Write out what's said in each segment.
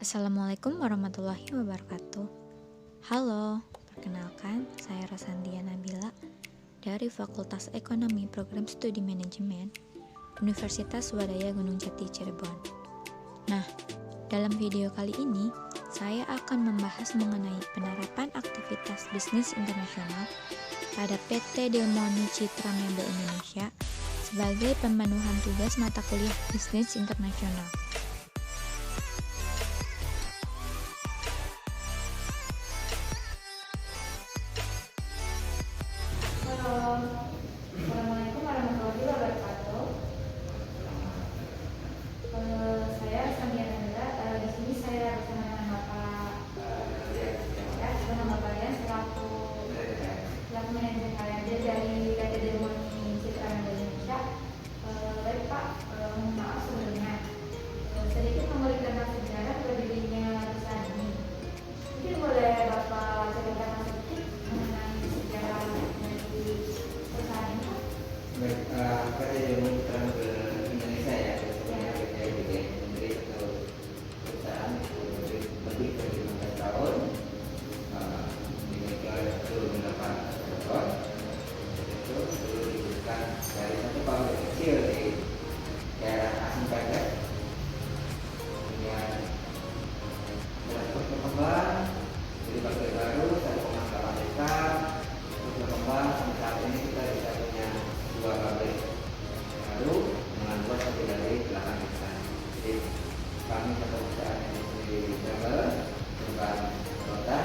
Assalamualaikum warahmatullahi wabarakatuh. Halo, perkenalkan saya Rosandia Nabila dari Fakultas Ekonomi Program Studi Manajemen Universitas Swadaya Gunung Jati Cirebon. Nah, dalam video kali ini saya akan membahas mengenai penerapan aktivitas bisnis internasional pada PT Delmoni Citra Mebel Indonesia sebagai pemenuhan tugas mata kuliah bisnis internasional. Assalamualaikum warahmatullahi wabarakatuh. Saya Samia Nanda. Di sini saya bersama dengan Bapak Rian selaku manajer HRD dari PT Delmoni Citra Mebel Indonesia. Baik Pak, mohon maaf sebelumnya sedikit memberikan sejarah berdirinya perusahaan ini. Mungkin boleh Bapak ceritakan sedikit mengenai sejarah dari perusahaan ini? Baik, PT Delmoni Citra Mebel Indonesia ya, sebetulnya PT Menteri atau perusahaan lebih dari 15 tahun, dimiliki oleh 28 rektor. Itu dulu dibuka dari satu pabrik kecil di daerah Asing Padat, kemudian terus berkembang jadi pabrik baru 1,8 hektar, terus berkembang sampai saat ini kita bisa punya 2 pabrik baru dengan luas lebih dari 8 hektar. Jadi kami satu perusahaan ini sendiri di Mebel, bukan kota,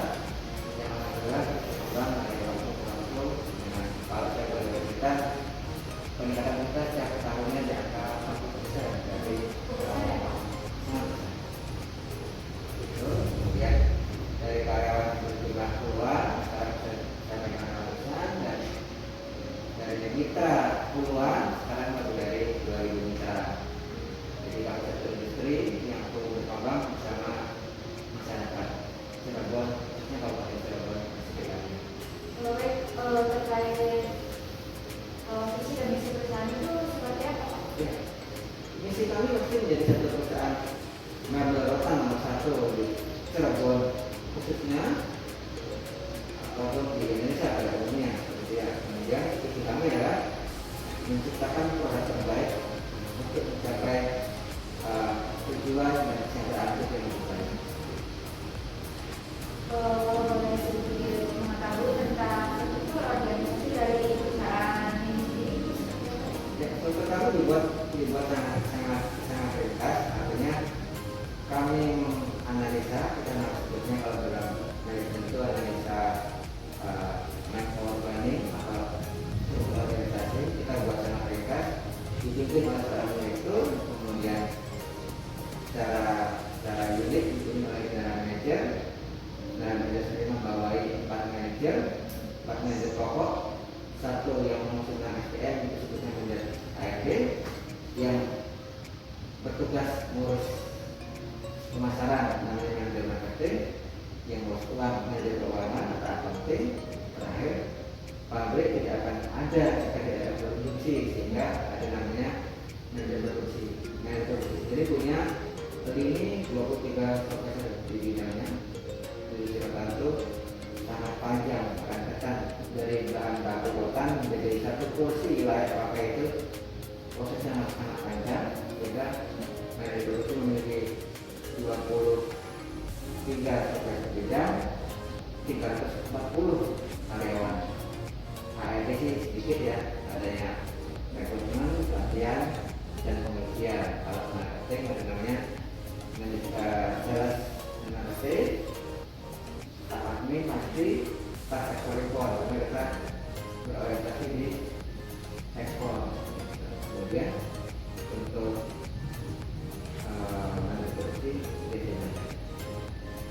yang alhamdulillah berkembang dari waktu ke waktu dengan kalau saya boleh kita peningkatan kita setiap tahunnya di angka 40% dari itu. Kemudian dari karyawan berjumlah puluhan sekarang saya pegang ratusan, dan dari mitra puluhan sekarang lebih dari 2000 mitra. Jadi kami satu industri yang tumbuh berkembang bersama masyarakat Cirebon, khususnya Kabupaten Cirebon sekitarnya. Baik, terkait visi dan misi perusahaan itu seperti apa Pak? Ya, misi kami pasti menjadi satu perusahaan mebel rotan nomor 1 di Cirebon, khususnya ataupun di Indonesia pada umumnya. Kemudian visi kami adalah menciptakan produk terbaik untuk mencapai tujuan dan kesejahteraan itu yang lebih baik. Kalau boleh sedikit mengetahui tentang struktur organisasi dari perusahaan ini sendiri. Ya, struktur kami dibuat sangat ringkas, artinya kami menganalisa, kita sebutnya kalau dalam manajemen itu analisa manpower planning atau struktur organisasi, kita buat sangat ringkas, dipimpin oleh seorang direktur, kemudian secara unit dipimpin oleh general manager, dan kita sendiri membawai 4 manajer pokok, satu yang mengusung SDM itu sebutnya manajer HRD yang bertugas mengurus pemasaran namanya manajer marketing, yang ngurus uang manajer keuangan atau accounting. Terakhir, pabrik tidak akan ada jika tidak ada produksi, sehingga ada namanya manajer produksi. Jadi punya lini 23 profesor di bidangnya. Jadi silakan itu sangat panjang, ketan dari bahan baku rotan menjadi satu kursi wilayah pakai itu prosesnya sangat panjang, sehingga manajer produksi memiliki 23 profesor bidang, 340 karyawan. HRD sih sedikit ya, adanya rekrutmen, pelatihan, dan pengertian. Kalau marketing ada namanya sales dan marketing, staff admin pasti staff ekspor impor, mereka berorientasi di ekspor. Kemudian untuk produksi biasanya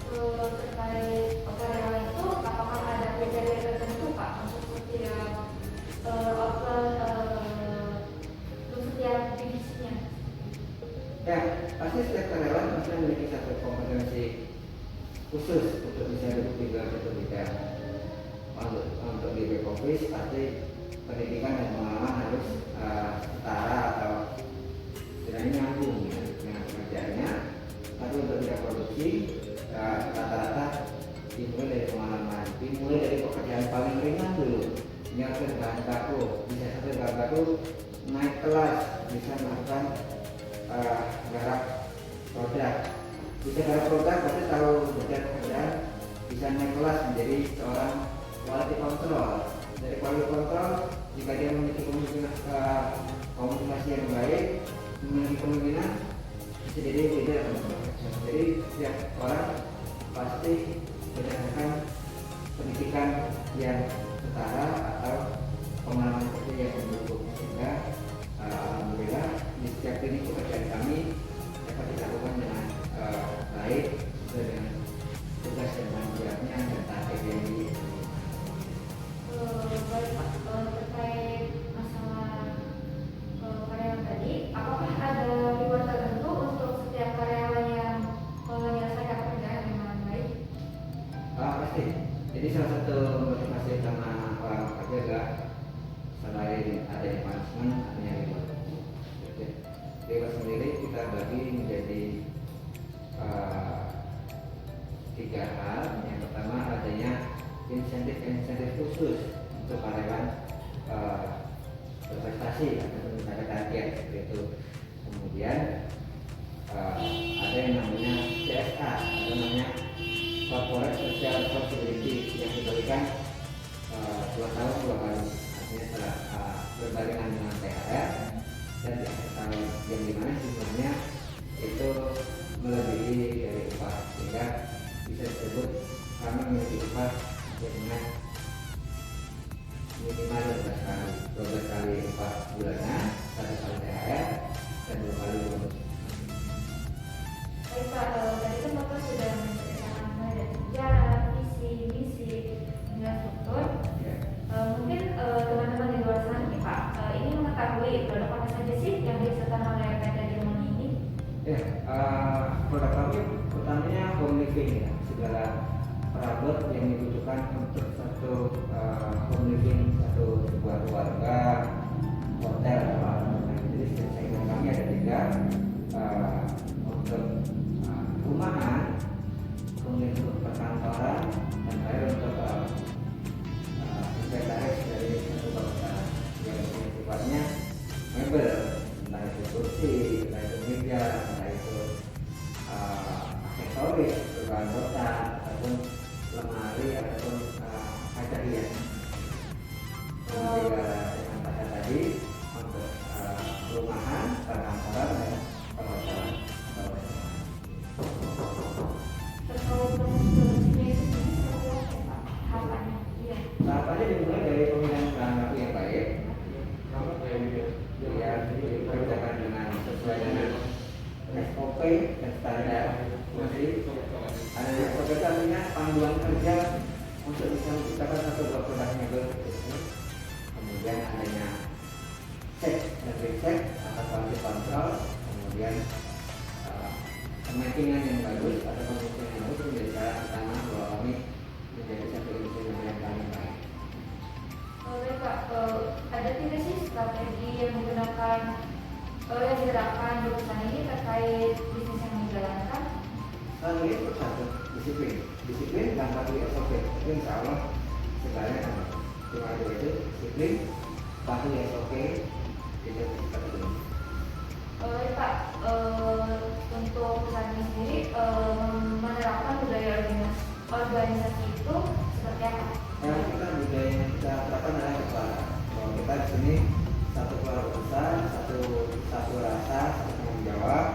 Terkait karyawan itu, apakah ada kriteria tertentu Pak untuk setiap divisinya? ya, pasti setiap karyawan pasti memiliki satu kompetensi khusus untuk bisa duduk di dalam satu bidang. Untuk di back office pasti pendidikan dan pengalaman harus setara atau tidak nyambung ya, dengan pekerjaannya. Tapi untuk bidang produksi rata-rata dimulai dari pengalaman, dimulai dari pekerjaan paling ringan dulu, nyetir bahan baku, bisa nyetir bahan baku, naik kelas, bisa melakukan garap produk. Bisa garap produk berarti tahu bidang pekerjaan, bisa naik kelas menjadi seorang quality control. Dari quality control, jika dia memiliki komunikasi yang baik, memiliki kemungkinan bisa jadi leader. Jadi setiap orang pasti berdasarkan pendidikan yang setara atau pengalaman kerja yang mendukung, sehingga alhamdulillah di setiap klinik pekerjaan kami dapat dilakukan dengan baik sesuai dengan tugas dan tanggung jawabnya dan target yang Baik Pak, terkait masalah karyawan tadi, apakah ada reward tertentu untuk setiap karyawan yang menyelesaikan pekerjaan dengan baik? pasti. Jadi salah satu motivasi utama orang bekerja adalah selain adanya punishment, adanya reward. Reward sendiri kita bagi menjadi 3 hal. Yang pertama adanya insentif khusus untuk karyawan berprestasi atau mencapai target itu. Kemudian ada yang namanya CSA atau namanya Corporate Social Responsibility yang diberikan 2 tahun 2 kali, artinya setelah berbarengan dengan THR dan di akhir tahun, yang dimana jumlahnya itu melebihi dari upah, sehingga bisa disebut kami memiliki upah dengan minimal 12 kali upah bulanan, 1 kali THR dan 2 kali bonus. Baik Pak, tadi kan Bapak sudah menceritakan mengenai sejarah, visi, misi, hingga struktur. Mungkin teman-teman di luar sana nih Pak, ini mengetahui produk apa saja sih yang disertakan oleh PT Dirmoni ini? Produk kami utamanya home living, ya, segala perabot yang dibutuhkan untuk satu home living, sebuah keluarga, hotel atau apa. Jadi segmen kami ada 3 untuk rumahan, kemudian untuk perkantoran, dan terakhir untuk inventaris dari satu bangunan yang sifatnya mebel, entah itu kursi, entah itu meja, entah itu aksesoris, bahan kotak, ataupun lemari, ataupun kaca hias. Dengan kata tadi untuk rumahan, perkantoran, dan perhotelan. Terkait produksinya itu sendiri seperti apa ya Pak? Tahapannya? Iya. Tahapannya dimulai dari pemilihan bahan baku yang baik, ya, dikerjakan dengan sesuai dengan SOP dan standar. Masih ada SOP itu artinya panduan kerja untuk bisa menciptakan satu buah produk mebel. Kemudian adanya cek dan recheck atau quality control, kemudian pemakingan yang bagus atau pembukaan yang bagus menjadi syarat utama bahwa kami menjadi satu industri yang paling baik. Baik Pak, ada tidak sih strategi yang digunakan yang diterapkan di perusahaan ini terkait bisnis yang dijalankan? Ini satu disiplin dan patuhi SOP. Itu insya Allah segalanya sama. Cuma itu disiplin, patuhi SOP, itu seperti ini. Baik Pak, untuk perusahaan ini sendiri menerapkan budaya organisasi itu seperti apa? Kita budaya yang kita terapkan adalah kekeluargaan. Kalau kita di sini satu keluarga besar, satu rasa, satu tanggung jawab.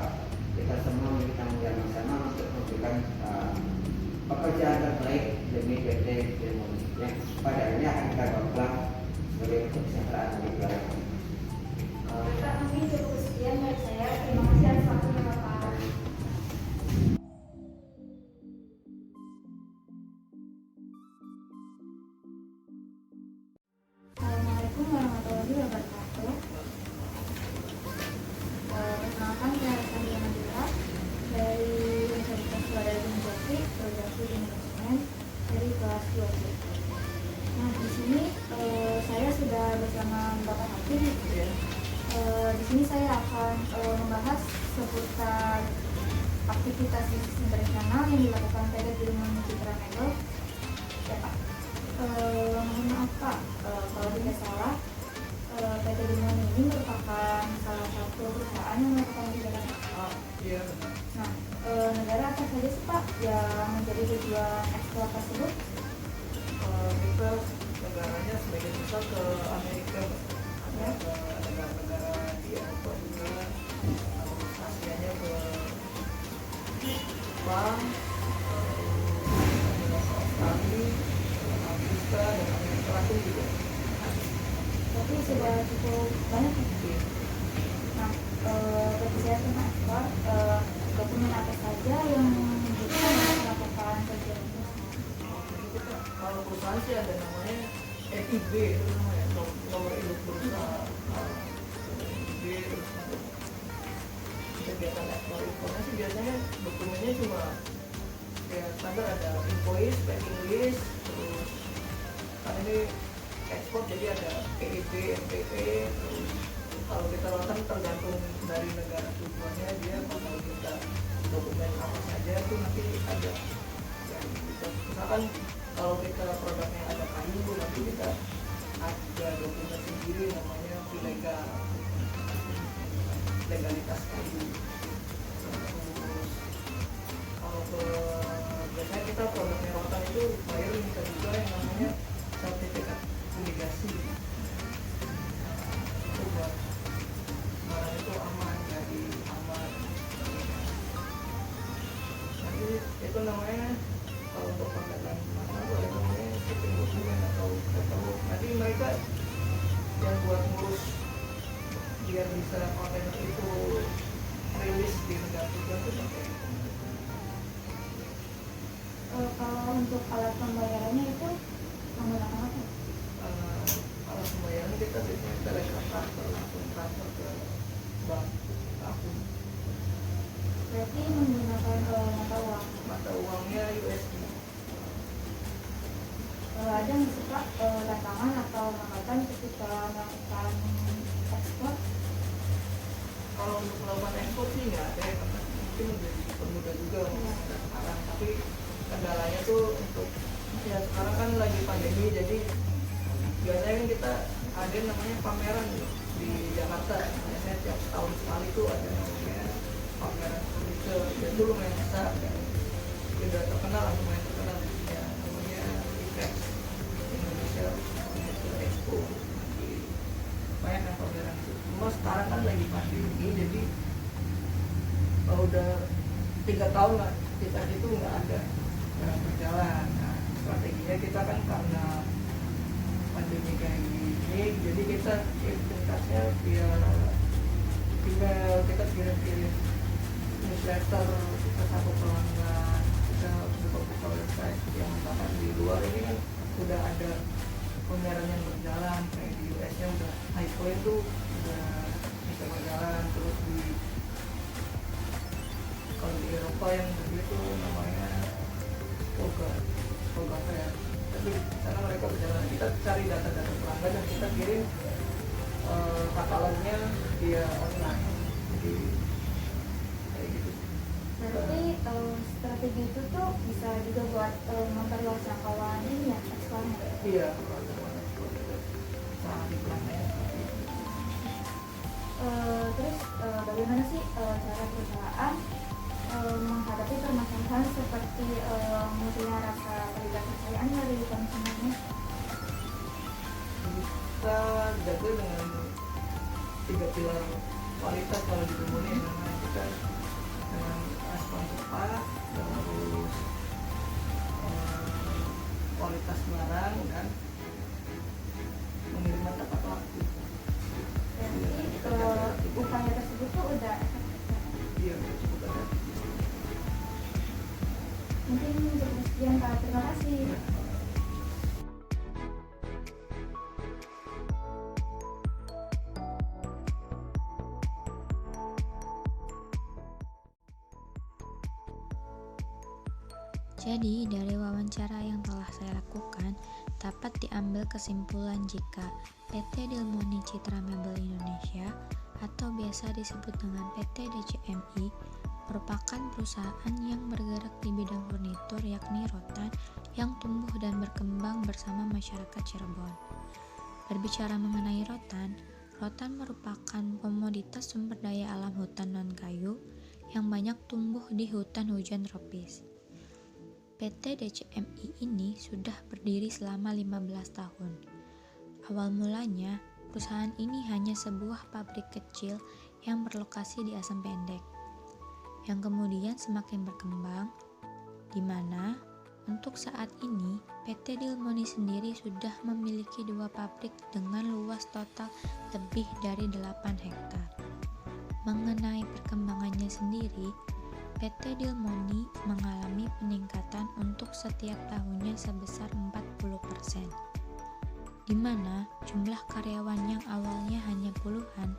Kita semua memiliki tanggung jawab bersama untuk memberikan pekerjaan terbaik demi PT Dirmoni yang pada akhirnya akan kita bawa sebagai kesejahteraan bagi keluarga. Pak, mungkin cukup sekian dari saya. Terima kasih atas waktunya Bapak. Assalamualaikum warahmatullahi wabarakatuh. Perkenalkan, saya Sandia Nabila dari Universitas Suara Jogja, Produksi Manajemen dari kelas 12. Nah, di sini saya sudah bersama Bapak Hakim. Di sini saya akan membahas seputar aktivitas bisnis internasional yang dilakukan PT Dilmoni Citra Mebel. Ya Pak, mohon maaf Pak, kalau tidak salah, PT Dilmoni ini merupakan salah satu perusahaan yang melakukan kegiatan ekspor. Iya. Nah, negara apa saja sih Pak yang menjadi tujuan ekspor tersebut? Kita negaranya sebagian besar ke Amerika, Ya. ke negara-negara di Eropa juga, terus Asianya ke Jepang, Australia, Afrika, dan Amerika Latin juga. Tapi sudah cukup banyak ya. Nah, bagi saya tentang ekspor, dokumen apa saja yang bisa melakukan kegiatan tersebut? Jadi kita kalau perusahaan sih ada namanya NIB, itu namanya nomor induk perusahaan. NIB, terus untuk kegiatan ekspor impornya sih biasanya dokumennya cuma kayak standar, ada invoice, packing list, terus kan ini ekspor jadi ada PEP, MPP, terus kalau kita lakukan tergantung dari negara tujuannya, dia bakal minta dokumen apa saja itu nanti ada yang bisa, misalkan kalau kita produknya ada kayu, nanti kita ada dokumen sendiri namanya ilegal, legalitas kayu. Terus kalau biasanya kita produknya rotan itu bayar minta juga yang namanya sertifikat fumigasi. Itu buat barang itu aman, jadi aman. Nanti itu namanya kalau untuk pangkatan mana tuh ada namanya shipping dokumen atau nanti mereka yang buat ngurus biar bisa kontainer itu rilis di negara tujuan itu pakai Kalau untuk alat pembayarannya itu menggunakan apa? kalau pembayaran kita biasanya telegram transfer, langsung transfer ke bank akun. Berarti menggunakan mata uang. Mata uangnya USD. Ada nggak sih Pak tantangan atau hambatan ketika melakukan ekspor? Kalau untuk melakukan ekspor sih nggak ada ya, karena mungkin udah dipermudah juga sekarang. Tapi kendalanya tuh untuk ya sekarang kan lagi pandemi, jadi biasanya kan kita ada namanya pameran di Jakarta. Biasanya tiap tahun sekali tuh ada namanya pameran furniture. Itu lumayan besar dan udah terkenal, lumayan terkenal ya, namanya IFEX, Indonesia Furniture Expo. Jadi banyak yang pameran itu. Cuma sekarang kan lagi pandemi, jadi udah 3 tahun lah kita itu nggak ada berjalan. Nah, strateginya kita kan karena pandemi kayak gini, jadi kita aktivitasnya via email, kita kirim newsletter, kita satu pelanggan, kita buka website yang misalkan di luar ini kan udah ada pameran yang berjalan, kayak di US nya udah iPhone tuh udah bisa berjalan, terus di kalau di Eropa yang begitu namanya Toga Fair, tapi sana mereka berjalan. Kita cari data-data pelanggan dan kita kirim katalognya via online, jadi kayak gitu. Berarti strategi itu tuh bisa juga buat memperluas jangkauan ini ya ekspornya. Iya, kalau ada warna seperti itu sangat dipelanggan. Terus bagaimana sih cara perusahaan menghadapi permasalahan seperti munculnya rasa ketidakpercayaan dari konsumennya? Kita jaga dengan 3 pilar kualitas kalau di Dumuni, namanya kita dengan respon cepat, terus kualitas barang dan pengiriman tepat waktu. Berarti upaya tersebut tuh udah efektif. Iya, cukup ada. Mungkin cukup sekian Pak, terima kasih. Jadi, dari wawancara yang telah saya lakukan, dapat diambil kesimpulan jika PT Dilmoni Citra Mebel Indonesia atau biasa disebut dengan PT DCMI merupakan perusahaan yang bergerak di bidang furnitur yakni rotan yang tumbuh dan berkembang bersama masyarakat Cirebon. Berbicara mengenai rotan, rotan merupakan komoditas sumber daya alam hutan non-kayu yang banyak tumbuh di hutan hujan tropis. PT DCMI ini sudah berdiri selama 15 tahun. Awal mulanya, perusahaan ini hanya sebuah pabrik kecil yang berlokasi di Asem Pendek, yang kemudian semakin berkembang, di mana untuk saat ini PT Dilmoni sendiri sudah memiliki 2 pabrik dengan luas total lebih dari 8 hektar. Mengenai perkembangannya sendiri, PT Dilmoni mengalami peningkatan untuk setiap tahunnya sebesar 40%, di mana jumlah karyawan yang awalnya hanya puluhan,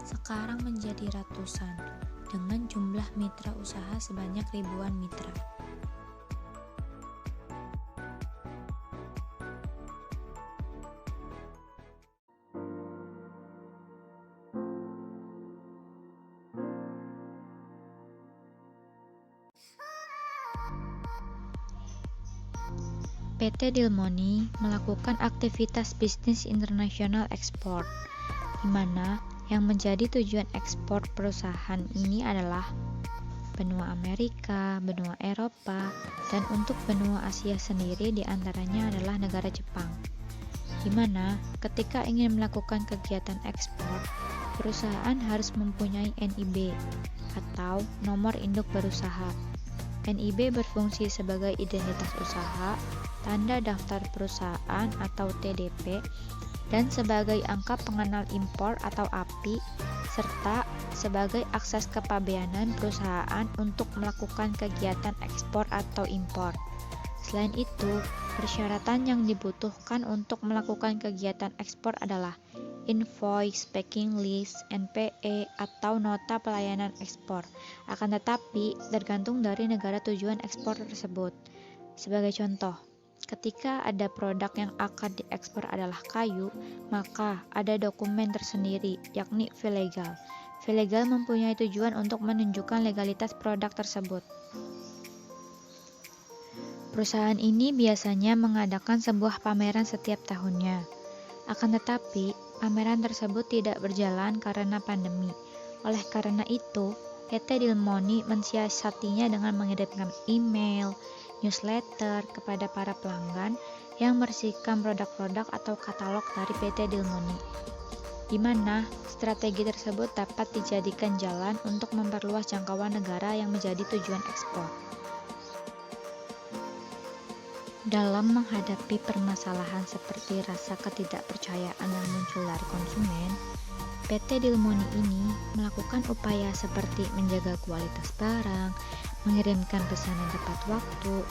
sekarang menjadi ratusan, dengan jumlah mitra usaha sebanyak ribuan mitra. PT Dilmoni melakukan aktivitas bisnis internasional ekspor, di mana yang menjadi tujuan ekspor perusahaan ini adalah benua Amerika, benua Eropa, dan untuk benua Asia sendiri diantaranya adalah negara Jepang, di mana ketika ingin melakukan kegiatan ekspor, perusahaan harus mempunyai NIB atau nomor induk berusaha. NIB berfungsi sebagai identitas usaha, tanda daftar perusahaan atau TDP, dan sebagai angka pengenal impor atau API, serta sebagai akses kepabeanan perusahaan untuk melakukan kegiatan ekspor atau impor. Selain itu, persyaratan yang dibutuhkan untuk melakukan kegiatan ekspor adalah invoice, packing list, NPE, atau nota pelayanan ekspor. Akan tetapi, tergantung dari negara tujuan ekspor tersebut. Sebagai contoh, ketika ada produk yang akan diekspor adalah kayu, maka ada dokumen tersendiri, yakni fee legal. Fee legal mempunyai tujuan untuk menunjukkan legalitas produk tersebut. Perusahaan ini biasanya mengadakan sebuah pameran setiap tahunnya. Akan tetapi, pameran tersebut tidak berjalan karena pandemi. Oleh karena itu, PT Dilmoni mensiasatinya dengan mengirimkan email, newsletter kepada para pelanggan yang bersihkan produk-produk atau katalog dari PT Dilmoni, di mana strategi tersebut dapat dijadikan jalan untuk memperluas jangkauan negara yang menjadi tujuan ekspor. Dalam menghadapi permasalahan seperti rasa ketidakpercayaan yang muncul dari konsumen, PT Dilmoni ini melakukan upaya seperti menjaga kualitas barang, mengirimkan pesanan tepat waktu,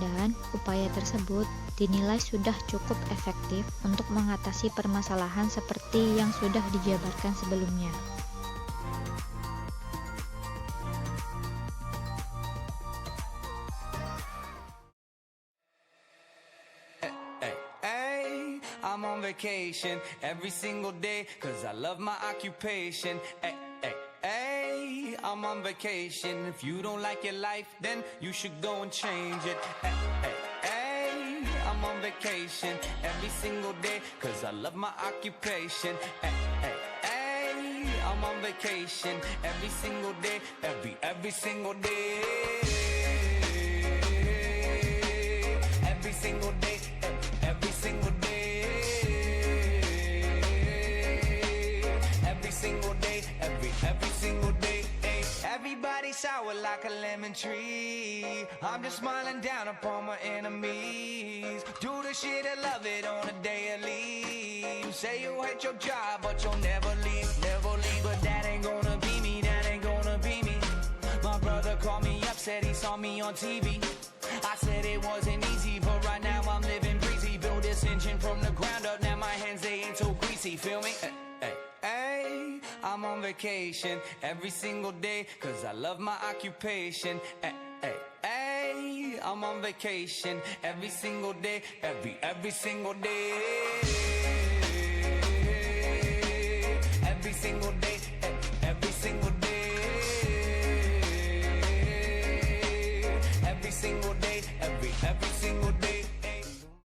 dan upaya tersebut dinilai sudah cukup efektif untuk mengatasi permasalahan seperti yang sudah dijabarkan sebelumnya. I'm on vacation every single day, cause I love my occupation. Ay, ay, ay, I'm on vacation. If you don't like your life, then you should go and change it. Ay, ay, ay, I'm on vacation every single day, cause I love my occupation. Ay, ay, ay, I'm on vacation every single day, every single day. Every single day, every single day. Single day, every single day. Everybody sour like a lemon tree. I'm just smiling down upon my enemies. Do the shit I love it on a daily. You say you hate your job, but you'll never leave. But that ain't gonna be me, that ain't gonna be me. My brother called me up, said he saw me on TV. I said it wasn't easy, but right now I'm living breezy. Build this engine from the ground up, now my hands they ain't so greasy, feel me? Ay, I'm on vacation every single day, cause I love my occupation. Ay, ay, ay, I'm on vacation every single day, every single day. Every single day, every single day. every single day, every single day.